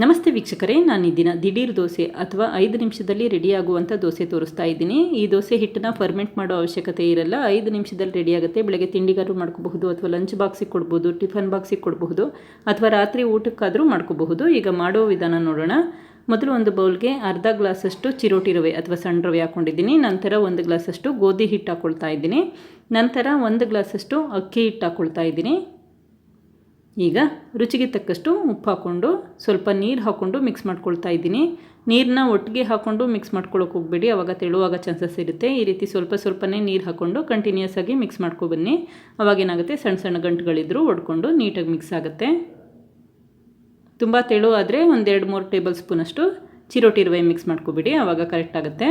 ನಮಸ್ತೆ ವೀಕ್ಷಕರೇ, ನಾನು ಈ ದಿನ ದಿಢೀರ್ ದೋಸೆ ಅಥವಾ 5 ನಿಮಿಷದಲ್ಲಿ ರೆಡಿಯಾಗುವಂಥ ದೋಸೆ ತೋರಿಸ್ತಾ ಇದ್ದೀನಿ. ಈ ದೋಸೆ ಹಿಟ್ಟನ್ನು ಫರ್ಮೆಂಟ್ ಮಾಡೋ ಅವಶ್ಯಕತೆ ಇರಲ್ಲ. 5 ನಿಮಿಷದಲ್ಲಿ ರೆಡಿಯಾಗುತ್ತೆ. ಬೆಳಗ್ಗೆ ತಿಂಡಿಗಾದ್ರೂ ಮಾಡ್ಕೋಬಹುದು, ಅಥವಾ ಲಂಚ್ ಬಾಕ್ಸಿಗೆ ಕೊಡ್ಬೋದು, ಟಿಫನ್ ಬಾಕ್ಸಿಗೆ ಕೊಡಬಹುದು, ಅಥವಾ ರಾತ್ರಿ ಊಟಕ್ಕಾದರೂ ಮಾಡ್ಕೋಬಹುದು. ಈಗ ಮಾಡೋ ವಿಧಾನ ನೋಡೋಣ. ಮೊದಲು ಒಂದು ಬೌಲ್ಗೆ ಅರ್ಧ ಗ್ಲಾಸಷ್ಟು ಚಿರೋಟಿ ರವೆ ಅಥವಾ ಸಣ್ಣ ರವೆ ಹಾಕ್ಕೊಂಡಿದ್ದೀನಿ. ನಂತರ 1 ಗ್ಲಾಸಷ್ಟು ಗೋಧಿ ಹಿಟ್ಟು ಹಾಕ್ಕೊಳ್ತಾ ಇದ್ದೀನಿ. ನಂತರ 1 ಗ್ಲಾಸಷ್ಟು ಅಕ್ಕಿ ಹಿಟ್ಟು ಹಾಕ್ಕೊಳ್ತಾ ಇದ್ದೀನಿ. ಈಗ ರುಚಿಗೆ ತಕ್ಕಷ್ಟು ಉಪ್ಪು ಹಾಕ್ಕೊಂಡು ಸ್ವಲ್ಪ ನೀರು ಹಾಕ್ಕೊಂಡು ಮಿಕ್ಸ್ ಮಾಡ್ಕೊಳ್ತಾ ಇದ್ದೀನಿ. ನೀರನ್ನ ಒಟ್ಟಿಗೆ ಹಾಕ್ಕೊಂಡು ಮಿಕ್ಸ್ ಮಾಡ್ಕೊಳ್ಳೋಕೆ ಹೋಗಬೇಡಿ, ಆವಾಗ ತೆಳುವಾಗ ಚಾನ್ಸಸ್ ಇರುತ್ತೆ. ಈ ರೀತಿ ಸ್ವಲ್ಪನೇ ನೀರು ಹಾಕ್ಕೊಂಡು ಕಂಟಿನ್ಯೂಸ್ ಆಗಿ ಮಿಕ್ಸ್ ಮಾಡ್ಕೊಬನ್ನಿ. ಅವಾಗೇನಾಗುತ್ತೆ, ಸಣ್ಣ ಸಣ್ಣ ಗಂಟುಗಳಿದ್ರೂ ಒಡ್ಕೊಂಡು ನೀಟಾಗಿ ಮಿಕ್ಸ್ ಆಗುತ್ತೆ. ತುಂಬ ತೆಳು ಆದರೆ 1-2-3 ಟೇಬಲ್ ಸ್ಪೂನಷ್ಟು ಚಿರೋಟಿ ರವೆ ಮಿಕ್ಸ್ ಮಾಡ್ಕೊಬಿಡಿ, ಆವಾಗ ಕರೆಕ್ಟ್ ಆಗುತ್ತೆ.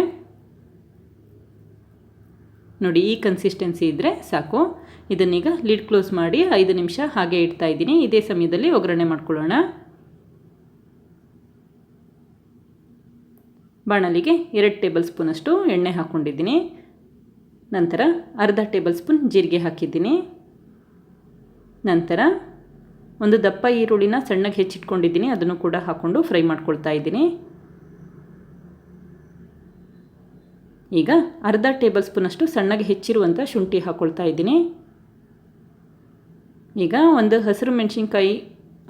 ನೋಡಿ, ಈ ಕನ್ಸಿಸ್ಟೆನ್ಸಿ ಇದ್ದರೆ ಸಾಕು. ಇದನ್ನೀಗ ಲಿಡ್ ಕ್ಲೋಸ್ ಮಾಡಿ 5 ನಿಮಿಷ ಹಾಗೆ ಇಡ್ತಾ ಇದ್ದೀನಿ. ಇದೇ ಸಮಯದಲ್ಲಿ ಒಗ್ಗರಣೆ ಮಾಡ್ಕೊಳ್ಳೋಣ. ಬಾಣಲಿಗೆ 2 ಟೇಬಲ್ ಸ್ಪೂನಷ್ಟು ಎಣ್ಣೆ ಹಾಕ್ಕೊಂಡಿದ್ದೀನಿ. ನಂತರ ಅರ್ಧ ಟೇಬಲ್ ಸ್ಪೂನ್ ಜೀರಿಗೆ ಹಾಕಿದ್ದೀನಿ. ನಂತರ ಒಂದು ದಪ್ಪ ಈರುಳ್ಳಿನ ಸಣ್ಣಗೆ ಹೆಚ್ಚಿಟ್ಕೊಂಡಿದ್ದೀನಿ, ಅದನ್ನು ಕೂಡ ಹಾಕ್ಕೊಂಡು ಫ್ರೈ ಮಾಡ್ಕೊಳ್ತಾ ಇದ್ದೀನಿ. ಈಗ ಅರ್ಧ ಟೇಬಲ್ ಸ್ಪೂನಷ್ಟು ಸಣ್ಣಗೆ ಹೆಚ್ಚಿರುವಂಥ ಶುಂಠಿ ಹಾಕ್ಕೊಳ್ತಾ ಇದ್ದೀನಿ. ಈಗ ಒಂದು ಹಸಿರು ಮೆಣಸಿನ್ಕಾಯಿ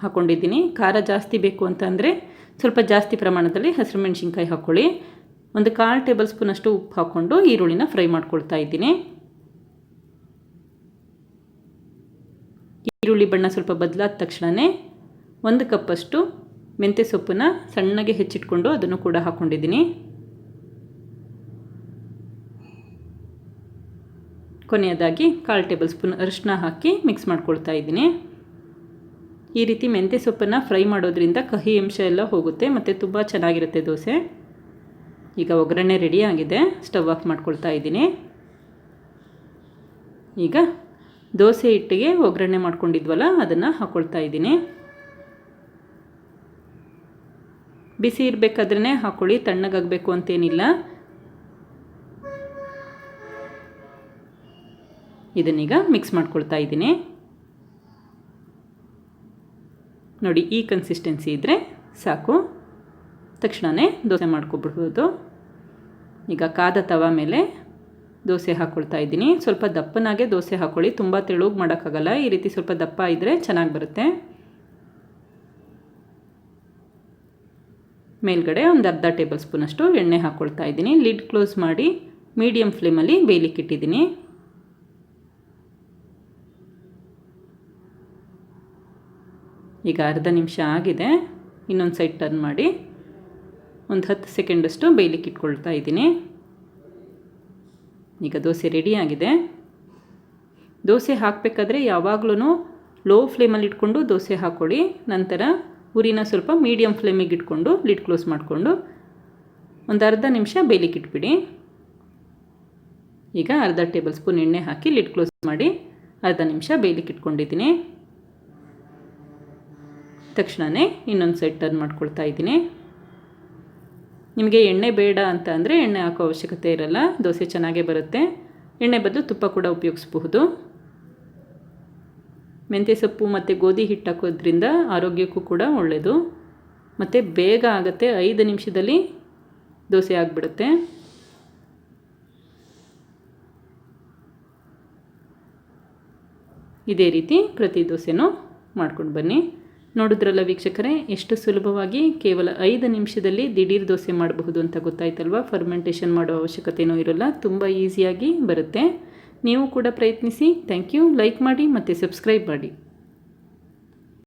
ಹಾಕ್ಕೊಂಡಿದ್ದೀನಿ. ಖಾರ ಜಾಸ್ತಿ ಬೇಕು ಅಂತಂದರೆ ಸ್ವಲ್ಪ ಜಾಸ್ತಿ ಪ್ರಮಾಣದಲ್ಲಿ ಹಸಿರು ಮೆಣಸಿನ್ಕಾಯಿ ಹಾಕ್ಕೊಳ್ಳಿ. 1/4 ಟೇಬಲ್ ಸ್ಪೂನಷ್ಟು ಉಪ್ಪು ಹಾಕ್ಕೊಂಡು ಈರುಳ್ಳಿನ ಫ್ರೈ ಮಾಡ್ಕೊಳ್ತಾ ಇದ್ದೀನಿ. ಈರುಳ್ಳಿ ಬಣ್ಣ ಸ್ವಲ್ಪ ಬದಲಾದ ತಕ್ಷಣವೇ 1 ಕಪ್ಪಷ್ಟು ಮೆಂತ್ಯ ಸೊಪ್ಪನ್ನು ಸಣ್ಣಗೆ ಹೆಚ್ಚಿಟ್ಕೊಂಡು ಅದನ್ನು ಕೂಡ ಹಾಕ್ಕೊಂಡಿದ್ದೀನಿ. ಕೊನೆಯದಾಗಿ 1/4 ಟೇಬಲ್ ಸ್ಪೂನ್ ಅರಿಶಿನ ಹಾಕಿ ಮಿಕ್ಸ್ ಮಾಡ್ಕೊಳ್ತಾ ಇದ್ದೀನಿ. ಈ ರೀತಿ ಮೆಂತ್ಯ ಸೊಪ್ಪನ್ನು ಫ್ರೈ ಮಾಡೋದ್ರಿಂದ ಕಹಿ ಅಂಶ ಎಲ್ಲ ಹೋಗುತ್ತೆ ಮತ್ತು ತುಂಬ ಚೆನ್ನಾಗಿರುತ್ತೆ ದೋಸೆ. ಈಗ ಒಗ್ಗರಣೆ ರೆಡಿ ಆಗಿದೆ. ಸ್ಟವ್ ಆಫ್ ಮಾಡ್ಕೊಳ್ತಾ ಇದ್ದೀನಿ. ಈಗ ದೋಸೆ ಹಿಟ್ಟಿಗೆ ಒಗ್ಗರಣೆ ಮಾಡ್ಕೊಂಡಿದ್ವಲ್ಲ, ಅದನ್ನು ಹಾಕ್ಕೊಳ್ತಾ ಇದ್ದೀನಿ. ಬಿಸಿ ಇರಬೇಕಾದ್ರೇ ಹಾಕ್ಕೊಳ್ಳಿ, ತಣ್ಣಗಾಗಬೇಕು ಅಂತೇನಿಲ್ಲ. ಇದನ್ನೀಗ ಮಿಕ್ಸ್ ಮಾಡ್ಕೊಳ್ತಾ ಇದ್ದೀನಿ. ನೋಡಿ, ಈ ಕನ್ಸಿಸ್ಟೆನ್ಸಿ ಇದ್ದರೆ ಸಾಕು. ತಕ್ಷಣವೇ ದೋಸೆ ಮಾಡ್ಕೊಬಿಡ್ಬೋದು. ಈಗ ಕಾದ ತವ ಮೇಲೆ ದೋಸೆ ಹಾಕ್ಕೊಳ್ತಾ ಇದ್ದೀನಿ. ಸ್ವಲ್ಪ ದಪ್ಪನಾಗೆ ದೋಸೆ ಹಾಕ್ಕೊಳ್ಳಿ, ತುಂಬ ತೆಳುಗೆ ಮಾಡೋಕ್ಕಾಗಲ್ಲ. ಈ ರೀತಿ ಸ್ವಲ್ಪ ದಪ್ಪ ಇದ್ದರೆ ಚೆನ್ನಾಗಿ ಬರುತ್ತೆ. ಮೇಲ್ಗಡೆ ಒಂದು ಅರ್ಧ ಟೇಬಲ್ ಸ್ಪೂನಷ್ಟು ಎಣ್ಣೆ ಹಾಕ್ಕೊಳ್ತಾ ಇದ್ದೀನಿ. ಲಿಡ್ ಕ್ಲೋಸ್ ಮಾಡಿ ಮೀಡಿಯಮ್ ಫ್ಲೇಮಲ್ಲಿ ಬೇಯಲಿಕ್ಕೆ ಇಟ್ಟಿದ್ದೀನಿ. ಈಗ ಅರ್ಧ ನಿಮಿಷ ಆಗಿದೆ. ಇನ್ನೊಂದು ಸೈಡ್ ಟರ್ನ್ ಮಾಡಿ ಒಂದು 10 ಸೆಕೆಂಡಷ್ಟು ಬೇಯಲಿಕ್ಕೆ ಇಟ್ಕೊಳ್ತಾ ಇದ್ದೀನಿ. ಈಗ ದೋಸೆ ರೆಡಿ ಆಗಿದೆ. ದೋಸೆ ಹಾಕಬೇಕಾದ್ರೆ ಯಾವಾಗಲೂ ಲೋ ಫ್ಲೇಮಲ್ಲಿ ಇಟ್ಕೊಂಡು ದೋಸೆ ಹಾಕ್ಕೊಳ್ಳಿ. ನಂತರ ಉರಿನ ಸ್ವಲ್ಪ ಮೀಡಿಯಮ್ ಫ್ಲೇಮಿಗೆ ಇಟ್ಕೊಂಡು ಲಿಡ್ ಕ್ಲೋಸ್ ಮಾಡಿಕೊಂಡು ಒಂದು ಅರ್ಧ ನಿಮಿಷ ಬೇಯಲಿಕ್ಕೆ ಇಟ್ಬಿಡಿ. ಈಗ ಅರ್ಧ ಟೇಬಲ್ ಸ್ಪೂನ್ ಎಣ್ಣೆ ಹಾಕಿ ಲಿಡ್ ಕ್ಲೋಸ್ ಮಾಡಿ ಅರ್ಧ ನಿಮಿಷ ಬೇಯಲಿಕ್ಕೆ ಇಟ್ಕೊಂಡಿದ್ದೀನಿ. ತಕ್ಷಣವೇ ಇನ್ನೊಂದು ಸೈಡ್ ಟರ್ನ್ ಮಾಡ್ಕೊಳ್ತಾ ಇದ್ದೀನಿ. ನಿಮಗೆ ಎಣ್ಣೆ ಬೇಡ ಅಂತ ಅಂದರೆ ಎಣ್ಣೆ ಹಾಕೋ ಅವಶ್ಯಕತೆ ಇರಲ್ಲ, ದೋಸೆ ಚೆನ್ನಾಗೇ ಬರುತ್ತೆ. ಎಣ್ಣೆ ಬದಲು ತುಪ್ಪ ಕೂಡ ಉಪಯೋಗಿಸಬಹುದು. ಮೆಂತ್ಯ ಸೊಪ್ಪು ಮತ್ತು ಗೋಧಿ ಹಿಟ್ಟು ಹಾಕೋದ್ರಿಂದ ಆರೋಗ್ಯಕ್ಕೂ ಕೂಡ ಒಳ್ಳೆಯದು ಮತ್ತು ಬೇಗ ಆಗುತ್ತೆ. 5 ನಿಮಿಷದಲ್ಲಿ ದೋಸೆ ಆಗಿಬಿಡುತ್ತೆ. ಇದೇ ರೀತಿ ಪ್ರತಿ ದೋಸೆನೂ ಮಾಡ್ಕೊಂಡು ಬನ್ನಿ. ನೋಡಿದ್ರಲ್ಲ ವೀಕ್ಷಕರೇ, ಎಷ್ಟು ಸುಲಭವಾಗಿ ಕೇವಲ 5 ನಿಮಿಷದಲ್ಲಿ ದಿಢೀರ್ ದೋಸೆ ಮಾಡಬಹುದು ಅಂತ ಗೊತ್ತಾಯ್ತಲ್ವ. ಫರ್ಮೆಂಟೇಷನ್ ಮಾಡೋ ಅವಶ್ಯಕತೆಯೂ ಇರೋಲ್ಲ, ತುಂಬ ಈಸಿಯಾಗಿ ಬರುತ್ತೆ. ನೀವು ಕೂಡ ಪ್ರಯತ್ನಿಸಿ. Thank you. ಲೈಕ್ ಮಾಡಿ ಮತ್ತು ಸಬ್ಸ್ಕ್ರೈಬ್ ಮಾಡಿ.